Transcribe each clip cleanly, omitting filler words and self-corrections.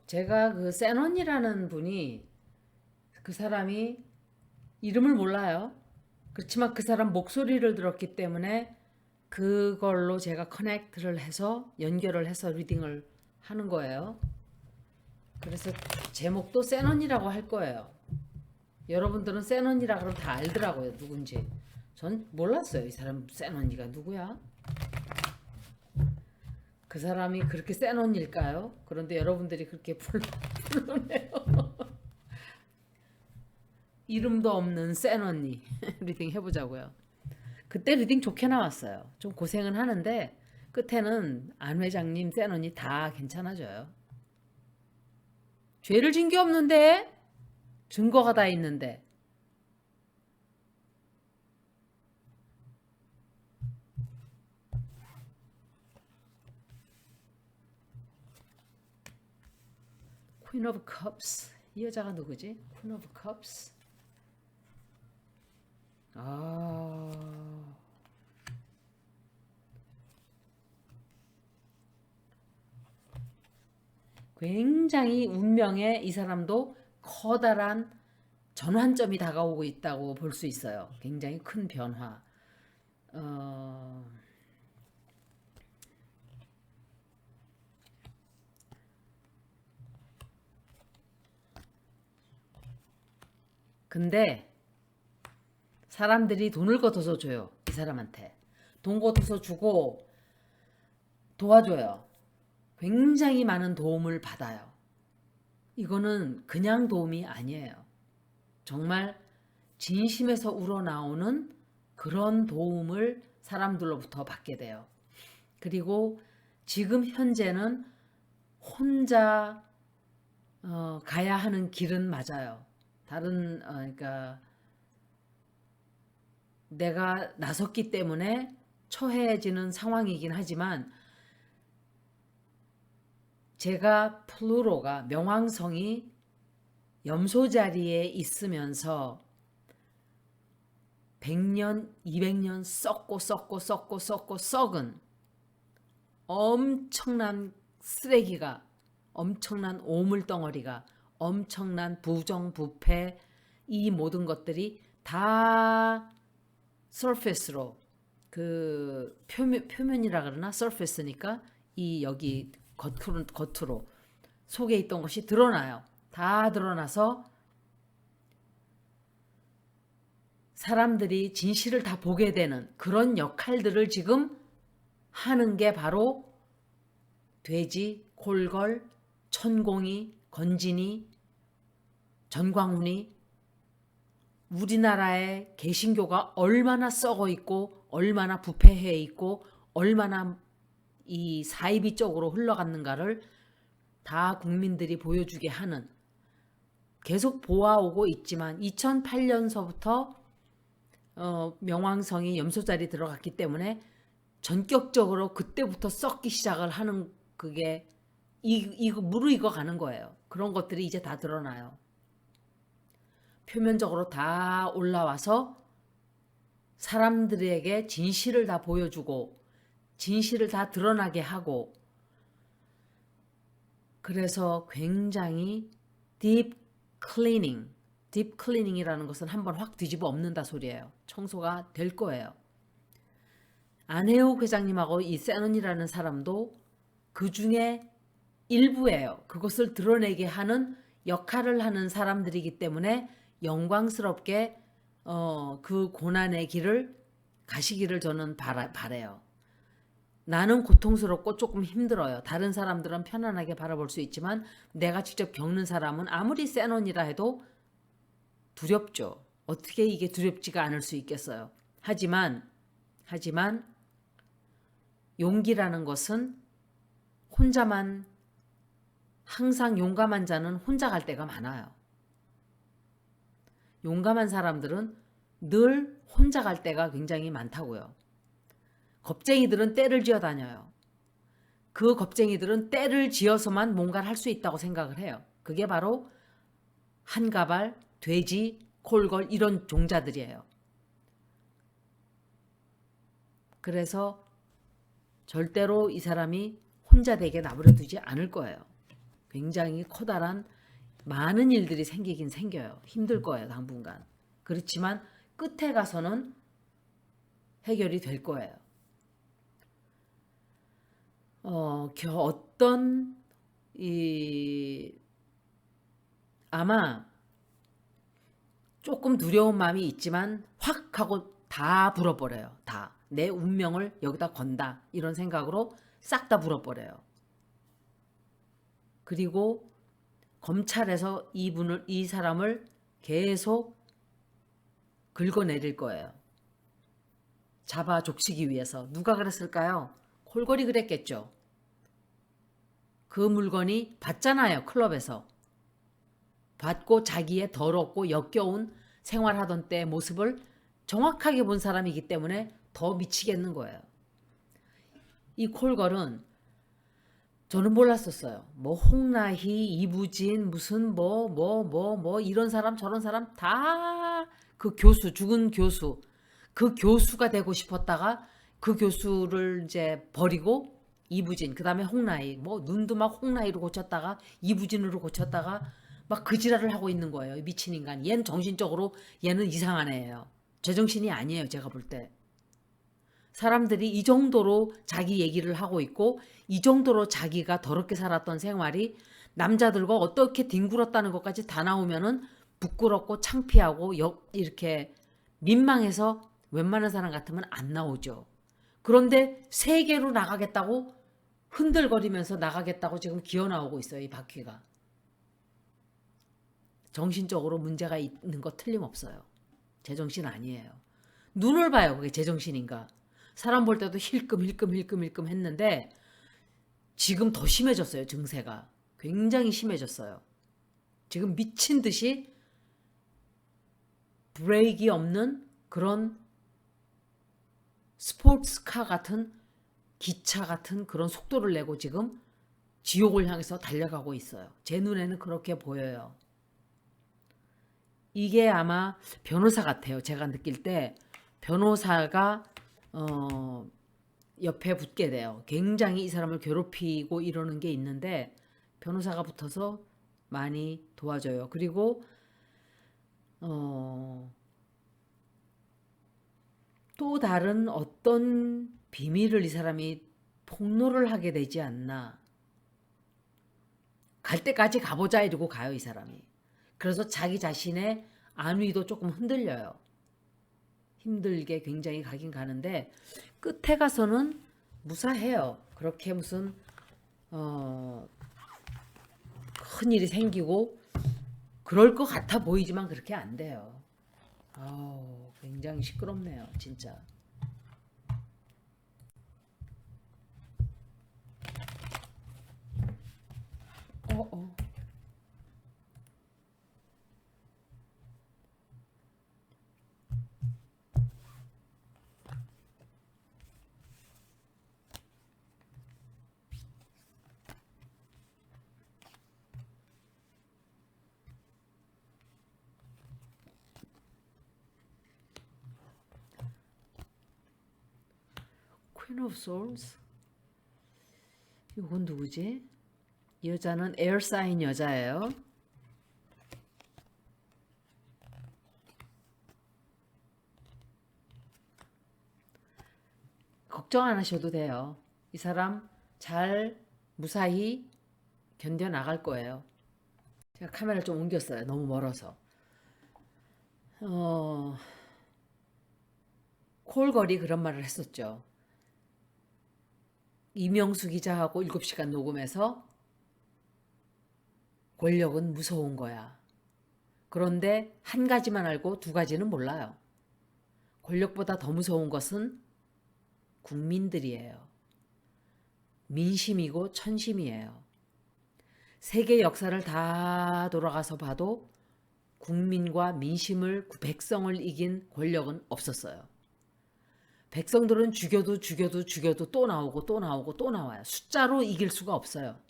제가 그 세넌이라는 분이 그 사람이 이름을 몰라요. 그렇지만 그 사람 목소리를 들었기 때문에 그걸로 제가 커넥트를 해서 연결을 해서 리딩을 하는 거예요. 그래서 제목도 세넌이라고 할 거예요. 여러분들은 세넌이라 그러면 다 알더라고요, 누군지. 전 몰랐어요, 이 사람 세넌이가 누구야? 그 사람이 그렇게 세넌일까요? 그런데 여러분들이 그렇게 불러내요. 이름도 없는 센 언니 리딩 해보자고요. 그때 리딩 좋게 나왔어요. 좀 고생은 하는데 끝에는 안 회장님, 센 언니 다 괜찮아져요. 죄를 진 게 없는데 증거가 다 있는데. Queen of Cups 이 여자가 누구지? Queen of Cups. 아, 굉장히 운명에 이 사람도 커다란 전환점이 다가오고 있다고 볼 수 있어요. 굉장히 큰 변화. 어, 근데 사람들이 돈을 걷어서 줘요. 이 사람한테. 돈 걷어서 주고 도와줘요. 굉장히 많은 도움을 받아요. 이거는 그냥 도움이 아니에요. 정말 진심에서 우러나오는 그런 도움을 사람들로부터 받게 돼요. 그리고 지금 현재는 혼자 가야 하는 길은 맞아요. 다른 그러니까 내가 나섰기 때문에 처해지는 상황이긴 하지만 제가 플루로가 명왕성이 염소 자리에 있으면서 100년, 200년 썩고 썩은 엄청난 쓰레기가 엄청난 오물덩어리가 엄청난 부정부패 이 모든 것들이 다 surface로 그 표면이라 그러나 surface니까 이 여기 겉으로 속에 있던 것이 드러나요. 다 드러나서 사람들이 진실을 다 보게 되는 그런 역할들을 지금 하는 게 바로 돼지, 콜걸, 천공이, 건진이, 전광훈이 우리나라의 개신교가 얼마나 썩어 있고 얼마나 부패해 있고 얼마나 이 사이비 쪽으로 흘러갔는가를 다 국민들이 보여주게 하는 계속 보아오고 있지만 2008년서부터 명왕성이 염소자리 들어갔기 때문에 전격적으로 그때부터 썩기 시작을 하는 그게 이거 무르익어 가는 거예요. 그런 것들이 이제 다 드러나요. 표면적으로 다 올라와서 사람들에게 진실을 다 보여주고 진실을 다 드러나게 하고 그래서 굉장히 딥 클리닝 딥 클리닝이라는 것은 한번 확 뒤집어 엎는다 소리예요. 청소가 될 거예요. 안혜욱 회장님하고 이 세넌이라는 사람도 그 중에 일부예요. 그것을 드러내게 하는 역할을 하는 사람들이기 때문에 영광스럽게 그 고난의 길을 가시기를 저는 바래요. 나는 고통스럽고 조금 힘들어요. 다른 사람들은 편안하게 바라볼 수 있지만 내가 직접 겪는 사람은 아무리 세논이라 해도 두렵죠. 어떻게 이게 두렵지가 않을 수 있겠어요. 하지만 용기라는 것은 혼자만 항상 용감한 자는 혼자 갈 때가 많아요. 용감한 사람들은 늘 혼자 갈 때가 굉장히 많다고요. 겁쟁이들은 떼를 지어 다녀요. 그 겁쟁이들은 떼를 지어서만 뭔가를 할 수 있다고 생각을 해요. 그게 바로 한가발, 돼지, 콜걸 이런 종자들이에요. 그래서 절대로 이 사람이 혼자 되게 나부려 두지 않을 거예요. 굉장히 커다란 많은 일들이 생기긴 생겨요. 힘들 거예요, 당분간. 그렇지만 끝에 가서는 해결이 될 거예요. 어떤 이 아마 조금 두려운 마음이 있지만 확 하고 다 불어버려요. 다. 내 운명을 여기다 건다. 이런 생각으로 싹 다 불어버려요. 그리고 검찰에서 이 사람을 계속 긁어내릴 거예요. 잡아 족치기 위해서. 누가 그랬을까요? 콜걸이 그랬겠죠. 그 물건이 받잖아요. 클럽에서. 받고 자기의 더럽고 역겨운 생활하던 때의 모습을 정확하게 본 사람이기 때문에 더 미치겠는 거예요. 이 콜걸은 저는 몰랐었어요. 뭐 홍나희, 이부진, 무슨 뭐 이런 사람 저런 사람 다 그 교수, 죽은 교수, 그 교수가 되고 싶었다가 그 교수를 이제 버리고 이부진, 그 다음에 홍나희, 뭐 눈도 막 홍나희로 고쳤다가 이부진으로 고쳤다가 막 그 지랄을 하고 있는 거예요. 미친 인간. 얘는 정신적으로 얘는 이상한 애예요. 제정신이 아니에요. 제가 볼 때. 사람들이 이 정도로 자기 얘기를 하고 있고 이 정도로 자기가 더럽게 살았던 생활이 남자들과 어떻게 뒹굴었다는 것까지 다 나오면은 부끄럽고 창피하고 이렇게 민망해서 웬만한 사람 같으면 안 나오죠. 그런데 세계로 나가겠다고 흔들거리면서 나가겠다고 지금 기어 나오고 있어요. 이 바퀴가. 정신적으로 문제가 있는 거 틀림없어요. 제정신 아니에요. 눈을 봐요. 그게 제정신인가. 사람 볼 때도 힐끔 했는데 지금 더 심해졌어요. 증세가. 굉장히 심해졌어요. 지금 미친 듯이 브레이크 없는 그런 스포츠카 같은 기차 같은 그런 속도를 내고 지금 지옥을 향해서 달려가고 있어요. 제 눈에는 그렇게 보여요. 이게 아마 변호사 같아요. 제가 느낄 때 변호사가 옆에 붙게 돼요. 굉장히 이 사람을 괴롭히고 이러는 게 있는데 변호사가 붙어서 많이 도와줘요. 그리고 또 다른 어떤 비밀을 이 사람이 폭로를 하게 되지 않나. 갈 때까지 가보자 이러고 가요, 이 사람이. 그래서 자기 자신의 안위도 조금 흔들려요. 힘들게 굉장히 가긴 가는데 끝에 가서는 무사해요. 그렇게 무슨 큰 일이 생기고 그럴 것 같아 보이지만 그렇게 안 돼요. 굉장히 시끄럽네요, 진짜. 어. Queen of Swords? 이건 누구지? 여자는 에어사인 여자예요. 걱정 안 하셔도 돼요. 이 사람 잘 무사히 견뎌 나갈 거예요. 제가 카메라를 좀 옮겼어요. 너무 멀어서. 콜걸이 그런 말을 했었죠. 이명수 기자하고 7시간 녹음해서 권력은 무서운 거야. 그런데 한 가지만 알고 두 가지는 몰라요. 권력보다 더 무서운 것은 국민들이에요. 민심이고 천심이에요. 세계 역사를 다 돌아가서 봐도 국민과 민심을, 백성을 이긴 권력은 없었어요. 백성들은 죽여도 또 나오고 또 나오고 또 나와요. 숫자로 이길 수가 없어요.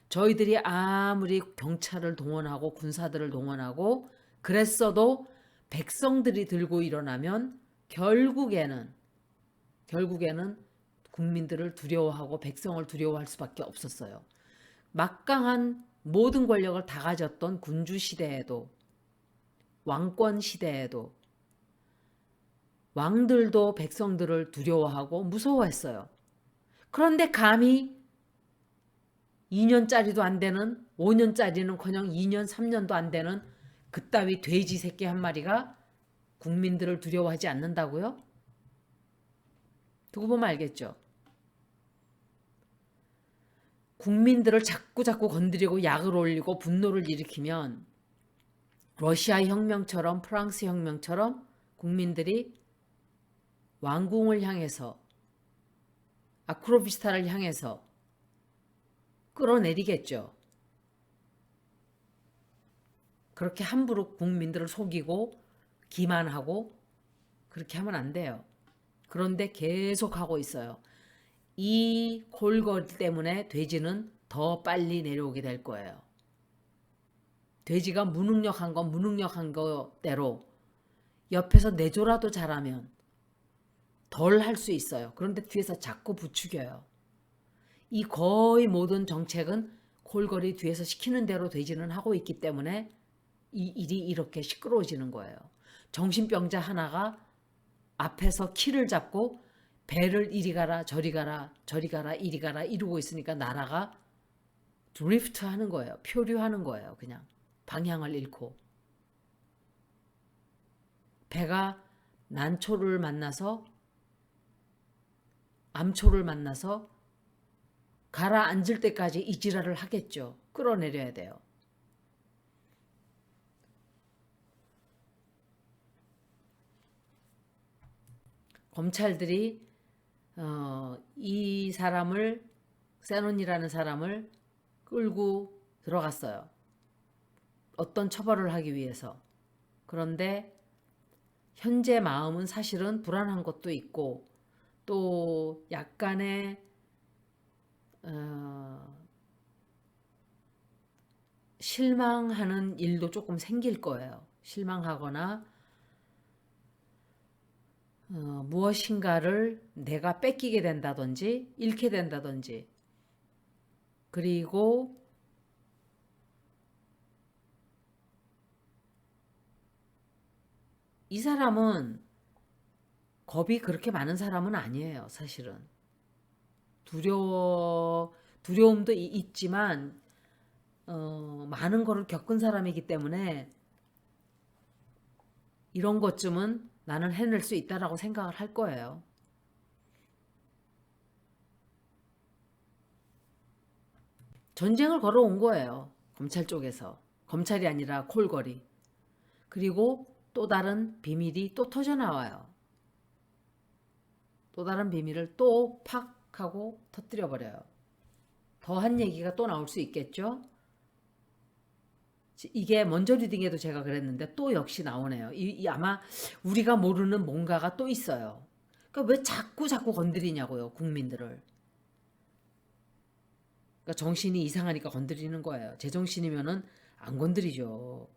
저희들이 아무리 경찰을 동원하고 군사들을 동원하고 그랬어도 백성들이 들고 일어나면 결국에는 국민들을 두려워하고 백성을 두려워할 수밖에 없었어요. 막강한 모든 권력을 다 가졌던 군주 시대에도, 왕권 시대에도 왕들도 백성들을 두려워하고 무서워했어요. 그런데 감히 2년짜리도 안 되는, 5년짜리는커녕 2년, 3년도 안 되는 그따위 돼지 새끼 한 마리가 국민들을 두려워하지 않는다고요? 두고 보면 알겠죠. 국민들을 자꾸 건드리고 약을 올리고 분노를 일으키면 러시아 혁명처럼 프랑스 혁명처럼 국민들이 왕궁을 향해서, 아크로비스타를 향해서 끌어내리겠죠. 그렇게 함부로 국민들을 속이고 기만하고 그렇게 하면 안 돼요. 그런데 계속 하고 있어요. 이 골거리 때문에 돼지는 더 빨리 내려오게 될 거예요. 돼지가 무능력한 건 무능력한 거대로 옆에서 내조라도 잘하면 덜 할 수 있어요. 그런데 뒤에서 자꾸 부추겨요. 이 거의 모든 정책은 골거리 뒤에서 시키는 대로 돼지는 하고 있기 때문에 이 일이 이렇게 시끄러워지는 거예요. 정신병자 하나가 앞에서 키를 잡고 배를 이리 가라 저리 가라 저리 가라 이리 가라 이러고 있으니까 나라가 드리프트 하는 거예요. 표류하는 거예요. 그냥 방향을 잃고. 배가 난초를 만나서 암초를 만나서 가라앉을 때까지 이 지랄을 하겠죠. 끌어내려야 돼요. 검찰들이 이 사람을, 세논이라는 사람을 끌고 들어갔어요. 어떤 처벌을 하기 위해서. 그런데 현재 마음은 사실은 불안한 것도 있고 또 약간의 실망하는 일도 조금 생길 거예요. 실망하거나 무엇인가를 내가 뺏기게 된다든지 잃게 된다든지. 그리고 이 사람은 겁이 그렇게 많은 사람은 아니에요. 사실은 두려움도 있지만 많은 거를 겪은 사람이기 때문에 이런 것쯤은 나는 해낼 수 있다라고 생각을 할 거예요. 전쟁을 걸어온 거예요. 검찰 쪽에서. 검찰이 아니라 콜걸이. 그리고 또 다른 비밀이 또 터져 나와요. 또 다른 비밀을 또 팍 하고 터뜨려 버려요. 더한 얘기가 또 나올 수 있겠죠? 이게 먼저 리딩에도 제가 그랬는데 또 역시 나오네요. 아마 우리가 모르는 뭔가가 또 있어요. 그러니까 왜 자꾸 건드리냐고요, 국민들을. 그러니까 정신이 이상하니까 건드리는 거예요. 제정신이면은 안 건드리죠.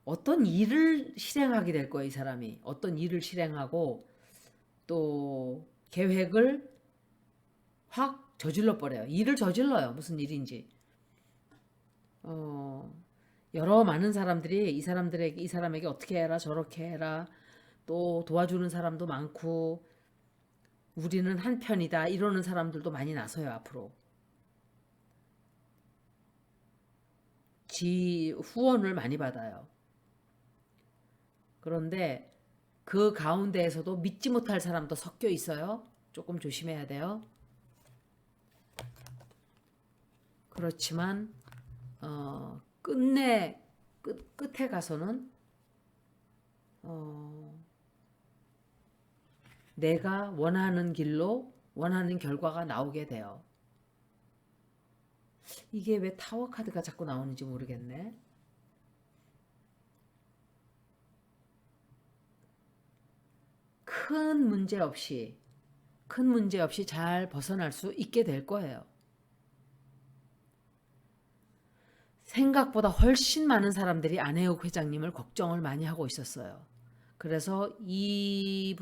어떤 일을 실행하게 될 거예요, 이 사람이. 어떤 일을 실행하고 또 계획을 확 저질러 버려요. 일을 저질러요. 무슨 일인지. 여러 많은 사람들이 이 사람에게 어떻게 해라 저렇게 해라 또 도와주는 사람도 많고 우리는 한 편이다 이러는 사람들도 많이 나서요. 앞으로 후원을 많이 받아요. 그런데 그 가운데에서도 믿지 못할 사람도 섞여 있어요. 조금 조심해야 돼요. 그렇지만 끝에 가서는 내가 원하는 길로 원하는 결과가 나오게 돼요. 이게 왜 타워 카드가 자꾸 나오는지 모르겠네. 큰 문제 없이 잘 벗어날 수 있게 될 거예요. 생각보다 훨씬 많은 사람들이 안혜욱 회장님을 걱정을 많이 하고 있었어요. 그래서 이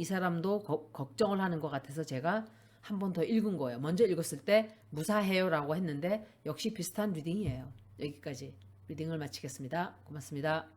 사람도 걱정을 하는 것 같아서 제가 한 번 더 읽은 거예요. 먼저 읽었을 때 무사해요라고 했는데 역시 비슷한 리딩이에요. 여기까지 리딩을 마치겠습니다. 고맙습니다.